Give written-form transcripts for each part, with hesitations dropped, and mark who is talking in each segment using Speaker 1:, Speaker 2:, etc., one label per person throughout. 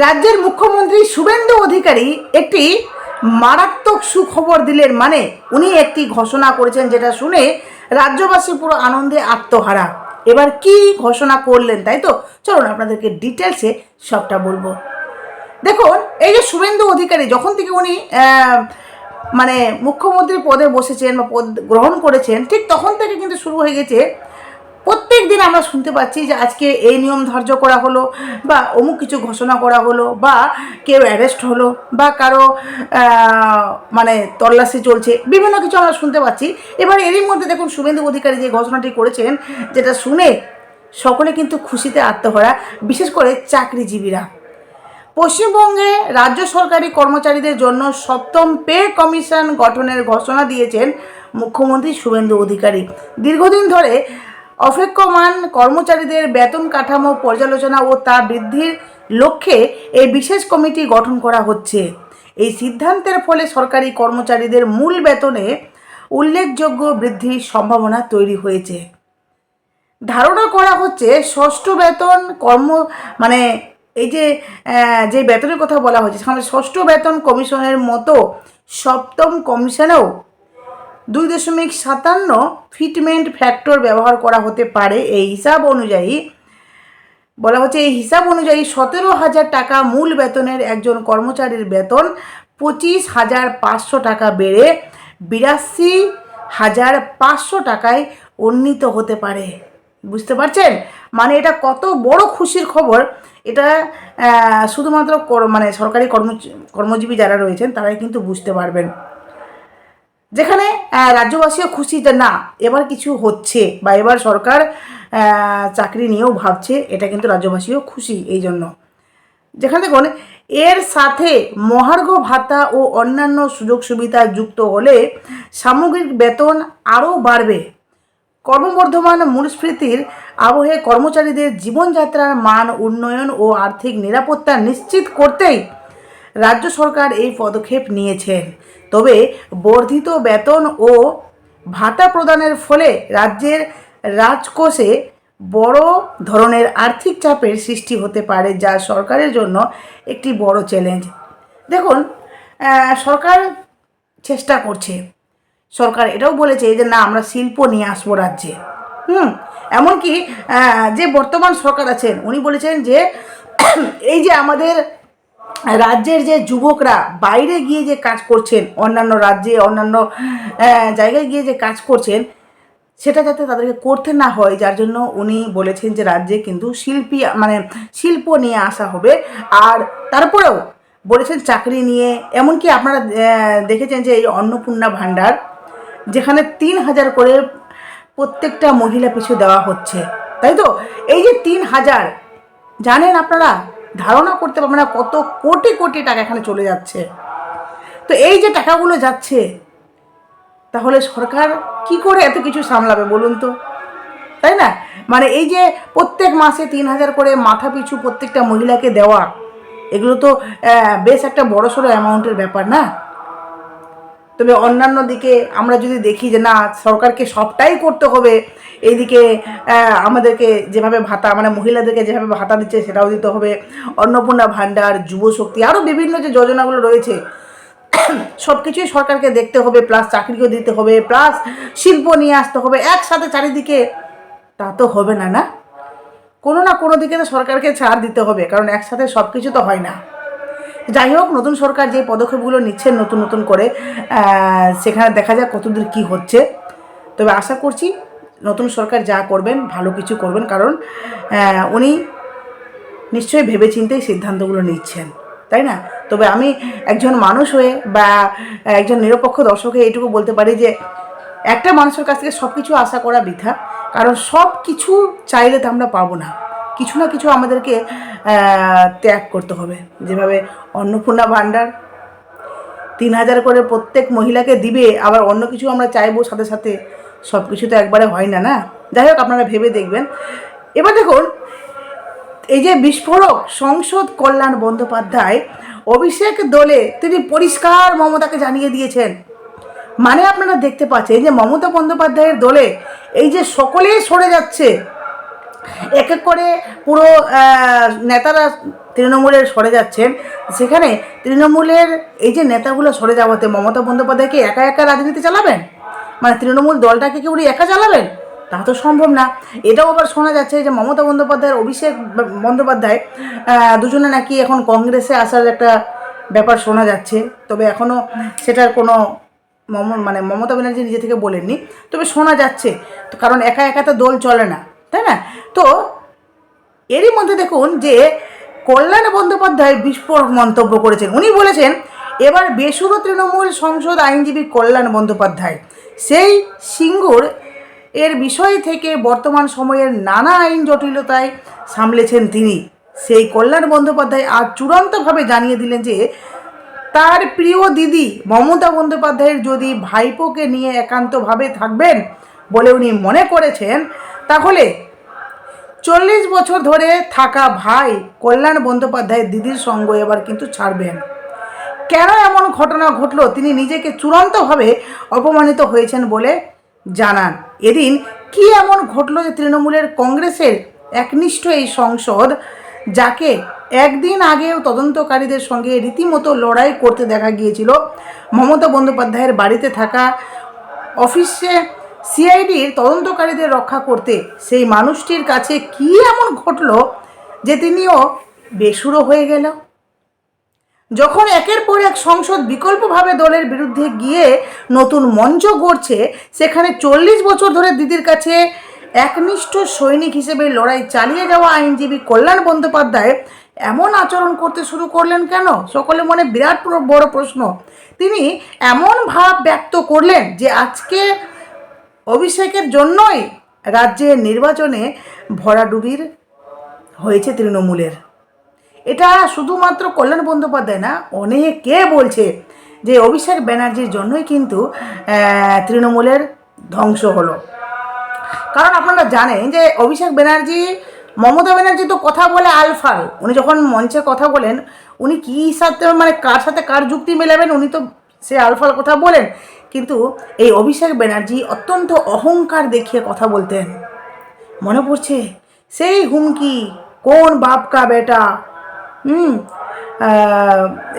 Speaker 1: রাজ্যের মুখ্যমন্ত্রী শুভেন্দু অধিকারী একটি মারাত্মক সুখবর দিলেন। মানে উনি একটি ঘোষণা করেছেন যেটা শুনে রাজ্যবাসী পুরো আনন্দে আত্মহারা। এবার কি ঘোষণা করলেন তাই তো, চলুন আপনাদেরকে ডিটেলসে সবটা বলবো। দেখুন, এই যে শুভেন্দু অধিকারী যখন থেকে উনি মানে মুখ্যমন্ত্রী পদে বসেছেন বা পদ গ্রহণ করেছেন, ঠিক তখন থেকে কিন্তু শুরু হয়ে গেছে প্রত্যেক দিন আমরা শুনতে পাচ্ছি যে আজকে এই নিয়ম ধার্য করা হলো, বা অমুক কিছু ঘোষণা করা হলো, বা কেউ অ্যারেস্ট হলো, বা কারো মানে তল্লাশি চলছে, বিভিন্ন কিছু আমরা শুনতে পাচ্ছি। এবার এরই মধ্যে দেখুন শুভেন্দু অধিকারী যে ঘোষণাটি করেছেন, যেটা শুনে সকলে কিন্তু খুশিতে আত্মহারা, বিশেষ করে চাকরিজীবীরা। পশ্চিমবঙ্গে রাজ্য সরকারি কর্মচারীদের জন্য সপ্তম পে কমিশন গঠনের ঘোষণা দিয়েছেন মুখ্যমন্ত্রী শুভেন্দু অধিকারী। দীর্ঘদিন ধরে অপেক্ষমান কর্মচারীদের বেতন কাঠামো পর্যালোচনা ও তা বৃদ্ধির লক্ষ্যে এই বিশেষ কমিটি গঠন করা হচ্ছে। এই সিদ্ধান্তের ফলে সরকারি কর্মচারীদের মূল বেতনে উল্লেখযোগ্য বৃদ্ধির সম্ভাবনা তৈরি হয়েছে। ধারণা করা হচ্ছে ষষ্ঠ বেতন মানে এই যে বেতনের কথা বলা হচ্ছে, সেখানে ষষ্ঠ বেতন কমিশনের মতো সপ্তম কমিশনেও 2.57 ফিটমেন্ট ফ্যাক্টর ব্যবহার করা হতে পারে। এই হিসাব অনুযায়ী বলা হচ্ছে, এই হিসাব অনুযায়ী 17,000 টাকা মূল বেতনের একজন কর্মচারীর বেতন 25,500 টাকা বেড়ে 82,500 টাকায় উন্নীত হতে পারে। বুঝতে পারছেন? মানে এটা কত বড় খুশির খবর। এটা শুধুমাত্র মানে সরকারি কর্মজীবী যারা রয়েছেন তারাই কিন্তু বুঝতে পারবেন। যেখানে রাজ্যবাসীও খুশি যে না, এবার কিছু হচ্ছে, বা এবার সরকার চাকরি নিয়েও ভাবছে, এটা কিন্তু রাজ্যবাসীও খুশি এই জন্য। যেখানে দেখুন, এর সাথে মহার্ঘ ভাতা ও অন্যান্য সুযোগ সুবিধা যুক্ত হলে সামগ্রিক বেতন আরও বাড়বে। ক্রমবর্ধমান মূল্যস্ফীতির আবহে কর্মচারীদের জীবনযাত্রার মান উন্নয়ন ও আর্থিক নিরাপত্তা নিশ্চিত করতেই রাজ্য সরকার এই পদক্ষেপ নিয়েছেন। তবে বর্ধিত বেতন ও ভাতা প্রদানের ফলে রাজ্যের রাজকোষে বড় ধরনের আর্থিক চাপের সৃষ্টি হতে পারে, যা সরকারের জন্য একটি বড় চ্যালেঞ্জ। দেখুন, সরকার চেষ্টা করছে, সরকার এটাও বলেছে যে না, আমরা শিল্প নিয়ে আসবো রাজ্যে। এমনকি যে বর্তমান সরকার আছেন উনি বলেছেন যে এই যে আমাদের রাজ্যের যে যুবকরা বাইরে গিয়ে যে কাজ করছেন, অন্যান্য রাজ্যে অন্যান্য জায়গায় গিয়ে যে কাজ করছেন, সেটা যাতে তাদেরকে করতে না হয়, যার জন্য উনি বলেছেন যে রাজ্যে কিন্তু শিল্প নিয়ে আসা হবে। আর তারপরেও বলেছেন চাকরি নিয়ে, এমনকি আপনারা দেখেছেন যে এই অন্নপূর্ণা ভাণ্ডার, যেখানে 3,000 করে প্রত্যেকটা মহিলা পিছু দেওয়া হচ্ছে, তাই তো? এই যে 3,000, জানেন আপনারা, ধারণা করতে পারবেন না কত কোটি কোটি টাকা এখানে চলে যাচ্ছে। তো এই যে টাকাগুলো যাচ্ছে, তাহলে সরকার কি করে এত কিছু সামলাবে বলুন তো, তাই না? মানে এই যে প্রত্যেক মাসে 3,000 করে মাথা পিছু প্রত্যেকটা মহিলাকে দেওয়া, এগুলো তো বেশ একটা বড়সড় অ্যামাউন্টের ব্যাপার না? তবে অন্যান্য দিকে আমরা যদি দেখি যে না, সরকারকে সবটাই করতে হবে, এইদিকে আমাদেরকে যেভাবে ভাতা, মানে মহিলাদেরকে যেভাবে ভাতা দিচ্ছে সেটাও দিতে হবে, অন্নপূর্ণা ভাণ্ডার, যুবশক্তি, আরও বিভিন্ন যে যোজনাগুলো রয়েছে সব কিছুই সরকারকে দেখতে হবে, প্লাস চাকরিও দিতে হবে, প্লাস শিল্প নিয়ে আসতে হবে একসাথে চারিদিকে। তা তো হবে না, না? কোনো না কোনো দিকে তো সরকারকে ছাড় দিতে হবে, কারণ একসাথে সব কিছু তো হয় না। যাই হোক, নতুন সরকার যে পদক্ষেপগুলো নিচ্ছেন নতুন নতুন করে, সেখানে দেখা যাক কতদূর কী হচ্ছে। তবে আশা করছি নতুন সরকার যা করবেন ভালো কিছু করবেন, কারণ উনি নিশ্চয়ই ভেবেচিন্তেই সিদ্ধান্তগুলো নিচ্ছেন, তাই না? তবে আমি একজন মানুষ হয়ে বা একজন নিরপেক্ষ দর্শক হয়ে এইটুকু বলতে পারি যে একটা মানুষের কাছ থেকে সব কিছু আশা করা বৃথা, কারণ সব কিছু চাইলে তো আমরা পাবো না, কিছু না কিছু আমাদেরকে ত্যাগ করতে হবে। যেভাবে অন্নপূর্ণা ভাণ্ডার 3,000 করে প্রত্যেক মহিলাকে দিবে, আবার অন্য কিছু আমরা চাইবো সাথে সাথে, সব কিছু তো একবারে হয় না, না? যাই হোক, আপনারা ভেবে দেখবেন। এবার দেখুন, এই যে বিস্ফোরক সংসদ কল্যাণ বন্দ্যোপাধ্যায় অভিষেক দলে তিনি পরিষ্কার মমতাকে জানিয়ে দিয়েছেন। মানে আপনারা দেখতে পাচ্ছেন যে মমতা বন্দ্যোপাধ্যায়ের দলে এই যে সকলেই সরে যাচ্ছে, এক এক করে পুরো নেতারা তৃণমূলের সরে যাচ্ছেন, সেখানে তৃণমূলের এই যে নেতাগুলো সরে যাওয়াতে মমতা বন্দ্যোপাধ্যায়কে একা একা রাজনীতি চালাবেন? মানে তৃণমূল দলটাকে কি উনি একা চালাবেন? তা তো সম্ভব না। এটাও আবার শোনা যাচ্ছে যে মমতা বন্দ্যোপাধ্যায়ের অভিষেক বন্দ্যোপাধ্যায় দুজনে নাকি এখন কংগ্রেসে আসার একটা ব্যাপার শোনা যাচ্ছে। তবে এখনও সেটার কোনো মানে মমতা ব্যানার্জি নিজে থেকে বলেননি, তবে শোনা যাচ্ছে। তো কারণ একা একা তো দল চলে না, তাই না? তো এরই মধ্যে দেখুন যে কল্যাণ বন্দ্যোপাধ্যায় বিস্ফোরক মন্তব্য করেছেন। উনি বলেছেন, এবার বেসুরো তৃণমূল সংসদ আইনজীবী কল্যাণ বন্দ্যোপাধ্যায় সেই সিঙ্গুর এর বিষয় থেকে বর্তমান সময়ের নানা আইন জটিলতায় সামলেছেন তিনি। সেই কল্যাণ বন্দ্যোপাধ্যায় আজ চূড়ান্তভাবে জানিয়ে দিলেন যে তার প্রিয় দিদি মমতা বন্দ্যোপাধ্যায়ের যদি ভাইপোকে নিয়ে একান্তভাবে থাকবেন বলে উনি মনে করেছেন, তাহলে 40 বছর ধরে থাকা ভাই কল্যাণ বন্দ্যোপাধ্যায়ের দিদির সঙ্গ এবার কিন্তু ছাড়বেন। কেন এমন ঘটনা ঘটল তিনি নিজেকে চূড়ান্তভাবে অপমানিত হয়েছেন বলে জানান। এদিন কি এমন ঘটল যে তৃণমূলের কংগ্রেসের একনিষ্ঠ এই সংসদ, যাকে একদিন আগেও তদন্তকারীদের সঙ্গে রীতিমতো লড়াই করতে দেখা গিয়েছিল, মমতা বন্দ্যোপাধ্যায়ের বাড়িতে থাকা অফিসে সিআইডির তদন্তকারীদের রক্ষা করতে, সেই মানুষটির কাছে কি এমন ঘটল যে তিনিও বেসুরো হয়ে গেল? যখন একের পর এক সংসদ বিকল্পভাবে দলের বিরুদ্ধে গিয়ে নতুন মঞ্চ গড়ছে, সেখানে 40 বছর ধরে দিদির কাছে একনিষ্ঠ সৈনিক হিসেবে লড়াই চালিয়ে যাওয়া আইনজীবী কল্যাণ বন্দ্যোপাধ্যায় এমন আচরণ করতে শুরু করলেন কেন? সকলে মনে বিরাট বড় প্রশ্ন। তিনি এমন ভাব ব্যক্ত করলেন যে আজকে অভিষেকের জন্যই রাজ্যের নির্বাচনে ভরাডুবির হয়েছে তৃণমূলের। এটা শুধুমাত্র কল্যাণ বন্দ্যোপাধ্যায় না, অনেকে বলছে যে অভিষেক ব্যানার্জির জন্যই কিন্তু তৃণমূলের ধ্বংস হলো। কারণ আপনারা জানেন যে অভিষেক ব্যানার্জি, মমতা ব্যানার্জি তো কথা বলে আলফাল। উনি যখন মঞ্চে কথা বলেন, উনি কী সাথে মানে কার সাথে কার যুক্তি মেলাবেন, উনি তো সে আলফাল কথা বলেন। কিন্তু এই অভিষেক ব্যানার্জি অত্যন্ত অহংকার দেখিয়ে কথা বলতেন। মনে পড়ছে সেই হুমকি, কোন বাপ কা বেটা,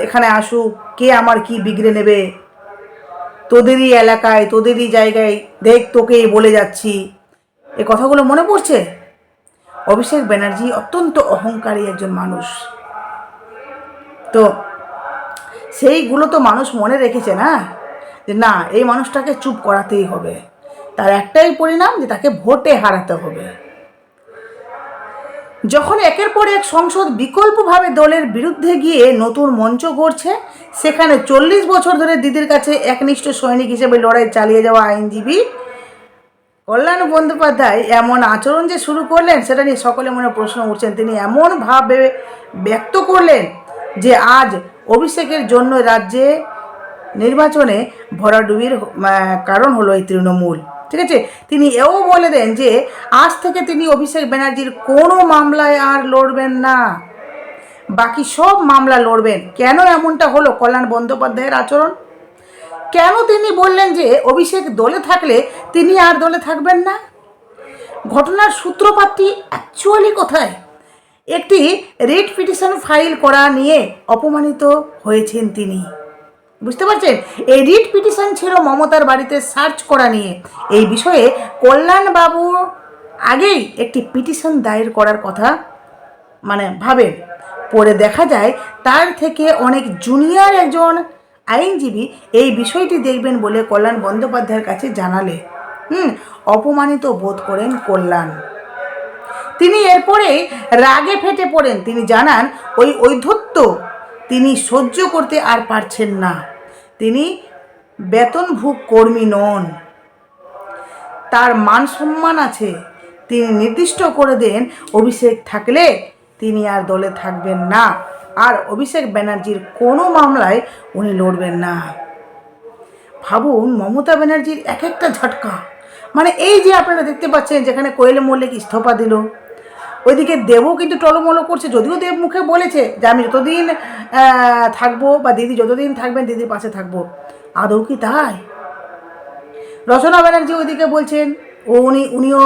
Speaker 1: এখানে আসুক, কে আমার কি বিগড়ে নেবে, তোদেরই এলাকায় তোদেরই জায়গায় দেখ তোকেই বলে যাচ্ছি, এ কথাগুলো মনে পড়ছে? অভিষেক ব্যানার্জি অত্যন্ত অহংকারী একজন মানুষ। তো সেইগুলো তো মানুষ মনে রেখেছে না, যে না এই মানুষটাকে চুপ করাতেই হবে। তার একটাই পরিণাম যে তাকে ভোটে হারাতে হবে। যখন একের পর এক সংসদ বিকল্পভাবে দলের বিরুদ্ধে গিয়ে নতুন মঞ্চ গড়ছে, সেখানে 40 বছর ধরে দিদির কাছে একনিষ্ঠ সৈনিক হিসেবে লড়াই চালিয়ে যাওয়া আইনজীবী কল্যাণ বন্দ্যোপাধ্যায় এমন আচরণ যে শুরু করলেন, সেটা নিয়ে সকলে মনে প্রশ্ন উঠছেন। তিনি এমন ভাবে ব্যক্ত করলেন যে আজ অভিষেকের জন্য রাজ্যে নির্বাচনে ভরাডুবির কারণ হলো এই তৃণমূল। ঠিক আছে, তিনি এও বলে দেন যে আজ থেকে তিনি অভিষেক ব্যানার্জির কোনো মামলায় আর লড়বেন না, বাকি সব মামলা লড়বেন। কেন এমনটা হলো কল্যাণ বন্দ্যোপাধ্যায়ের আচরণ? কেন তিনি বললেন যে অভিষেক দলে থাকলে তিনি আর দলে থাকবেন না? ঘটনার সূত্রপাতটি অ্যাকচুয়ালি কোথায়? একটি রিট পিটিশন ফাইল করা নিয়ে অপমানিত হয়েছেন তিনি, বুঝতে পারছেন? এই রিট পিটিশন ছিল মমতার বাড়িতে সার্চ করা নিয়ে। এই বিষয়ে কল্যাণবাবু আগেই একটি পিটিশন দায়ের করার কথা ভাবেন। পরে দেখা যায় তার থেকে অনেক জুনিয়র একজন আইনজীবী এই বিষয়টি দেখবেন বলে কল্যাণ বন্দ্যোপাধ্যায়ের কাছে জানালে অপমানিত বোধ করেন কল্যাণ। তিনি এরপরে রাগে ফেটে পড়েন। তিনি জানান ওই ঔদ্ধত্য তিনি সহ্য করতে আর পারছেন না। তিনি বেতনভুক কর্মী নন, তার মান সম্মান আছে। তিনি নির্দিষ্ট করে দেন অভিষেক থাকলে তিনি আর দলে থাকবেন না, আর অভিষেক ব্যানার্জির কোনো মামলায় উনি লড়বেন না। ভাবুন মমতা ব্যানার্জির এক একটা ঝটকা, এই যে আপনারা দেখতে পাচ্ছেন যেখানে কোয়েল মল্লিক ইস্তফা দিল, ওইদিকে দেবও কিন্তু টলমলো করছে। যদিও দেব মুখে বলেছে যে আমি যতদিন থাকবো বা দিদি যতদিন থাকবেন দিদির পাশে থাকবো, আদৌ কি তাই? রচনা ব্যানার্জি ওইদিকে বলছেন উনিও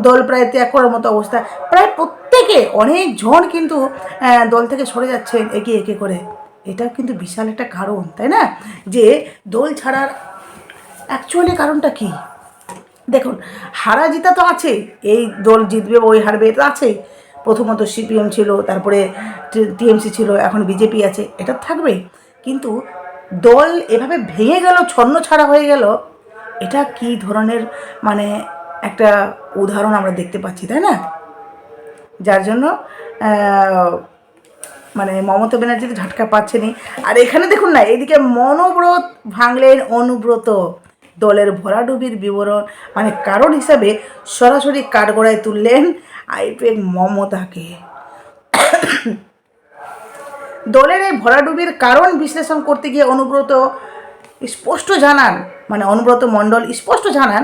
Speaker 1: দল প্রায় ত্যাগ করার মতো অবস্থা, প্রায় প্রত্যেকে অনেকজন কিন্তু দল থেকে সরে যাচ্ছেন একে একে করে। এটা কিন্তু বিশাল একটা কারণ, তাই না? যে দল ছাড়ার অ্যাকচুয়ালি কারণটা কি? দেখুন, হারা জিতা তো আছে, এই দল জিতবে ওই হারবে এটা আছে। প্রথমত সিপিএম ছিল, তারপরে টিএমসি ছিল, এখন বিজেপি আছে, এটা থাকবে। কিন্তু দল এভাবে ভেঙে গেল, ছন্ন ছাড়া হয়ে গেল, এটা কি ধরনের মানে একটা উদাহরণ আমরা দেখতে পাচ্ছি, তাই না? যার জন্য মানে মমতা ব্যানার্জি তো ঝাটকা পাচ্ছেনই। আর এখানে দেখুন না, এদিকে মনোব্রত ভাঙলেন অনুব্রত, দলের ভরাডুবির বিবরণ মানে কারণ হিসাবে সরাসরি কাঠগড়ায় তুললেন আইপ্যাক মমতাকে। দলের এই ভরাডুবির কারণ বিশ্লেষণ করতে গিয়ে অনুব্রত স্পষ্ট জানান, মানে অনুব্রত মণ্ডল স্পষ্ট জানান,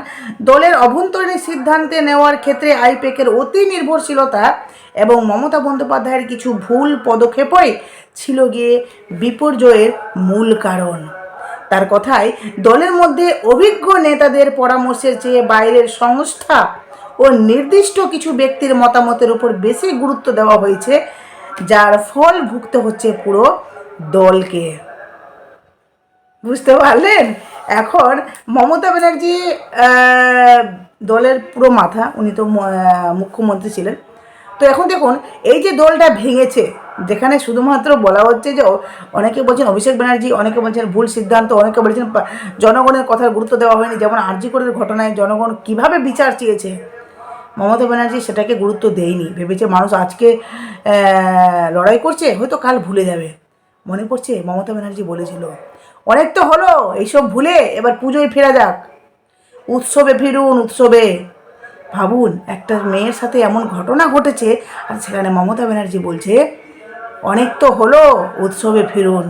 Speaker 1: দলের অভ্যন্তরীণ সিদ্ধান্তে নেওয়ার ক্ষেত্রে আইপ্যাকের অতি নির্ভরশীলতা এবং মমতা বন্দ্যোপাধ্যায়ের কিছু ভুল পদক্ষেপই ছিল গিয়ে বিপর্যয়ের মূল কারণ। তার কথায়, দলের মধ্যে অভিজ্ঞ নেতাদের পরামর্শের চেয়ে বাইরের সংস্থা ও নির্দিষ্ট কিছু ব্যক্তির মতামতের উপর বেশি গুরুত্ব দেওয়া হয়েছে, যার ফল ভুগতে হচ্ছে পুরো দলকে। বুঝতে পারলেন? এখন মমতা ব্যানার্জি দলের পুরো মাথা, উনি তো মুখ্যমন্ত্রী ছিলেন। তো এখন দেখুন, এই যে দলটা ভেঙেছে, যেখানে শুধুমাত্র বলা হচ্ছে যে অনেকে বলছেন অভিষেক ব্যানার্জি, অনেকে বলছেন ভুল সিদ্ধান্ত, অনেকে বলছেন জনগণের কথার গুরুত্ব দেওয়া হয়নি। যেমন আরজি করের ঘটনায় জনগণ কিভাবে বিচার চেয়েছে, মমতা ব্যানার্জি সেটাকে গুরুত্ব দেয়নি। ভেবেছে মানুষ আজকে লড়াই করছে, হয়তো কাল ভুলে যাবে। মনে পড়ছে মমতা ব্যানার্জি বলেছিল, অনেক তো হলো এইসব ভুলে, এবার পুজোয় ফেরা যাক, উৎসবে ফিরুন, উৎসবে। ভাবুন, একটা মেয়ের সাথে এমন ঘটনা ঘটেছে, আর সেখানে মমতা ব্যানার্জি বলছে অনেক তো হলো, উৎসবে ফিরুন।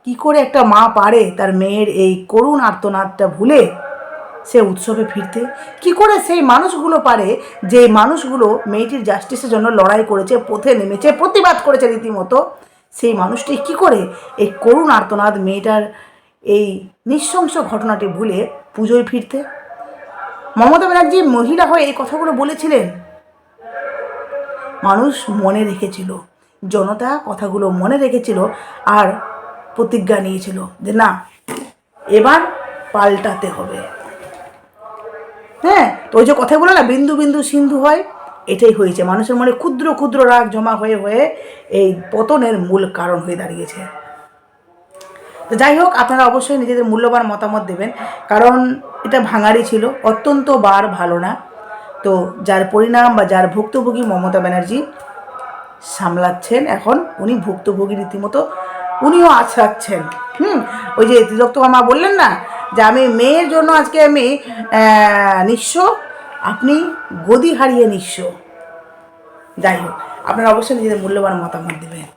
Speaker 1: কি করে একটা মা পারে তার মেয়ের এই করুণ আর্তনাদটা ভুলে সে উৎসবে ফিরতে? কি করে সেই মানুষগুলো পারে, যে মানুষগুলো মেয়েটির জাস্টিসের জন্য লড়াই করেছে, পথে নেমেছে, প্রতিবাদ করেছে রীতিমতো, সেই মানুষটি কি করে এই করুণ আর্তনাদ মেয়েটার এই নৃশংস ঘটনাটি ভুলে পুজোয় ফিরতে? মমতা ব্যানার্জি মহিলা হয়ে এই কথাগুলো বলেছিলেন, মানুষ মনে রেখেছিল, জনতা কথাগুলো মনে রেখেছিল, আর প্রতিজ্ঞা নিয়েছিল যে না, এবার পাল্টাতে হবে। হ্যাঁ, তো ওই যে কথা বলে না, বিন্দু বিন্দু সিন্ধু হয়, এটাই হয়েছে। মানুষের মনে ক্ষুদ্র ক্ষুদ্র রাগ জমা হয়ে হয়ে এই পতনের মূল কারণ হয়ে দাঁড়িয়েছে। তো যাই হোক, আপনারা অবশ্যই নিজেদের মূল্যবান মতামত দেবেন, কারণ এটা ভাঙাড়ি ছিল, অত্যন্ত বার ভালো না। তো যার পরিণাম বা যার ভুক্তভোগী মমতা ব্যানার্জি সামলাচ্ছেন, এখন উনি ভুক্তভোগী রীতিমতো উনিও আছড়াচ্ছেন। ওই যে তিলক মা বললেন না যে আমি মেয়ের জন্য আজকে আমি নিঃস্ব, আপনি গদি হারিয়ে নিঃস্ব। যাই হোক, আপনারা অবশ্যই নিজেদের মূল্যবান মতামত দেবেন।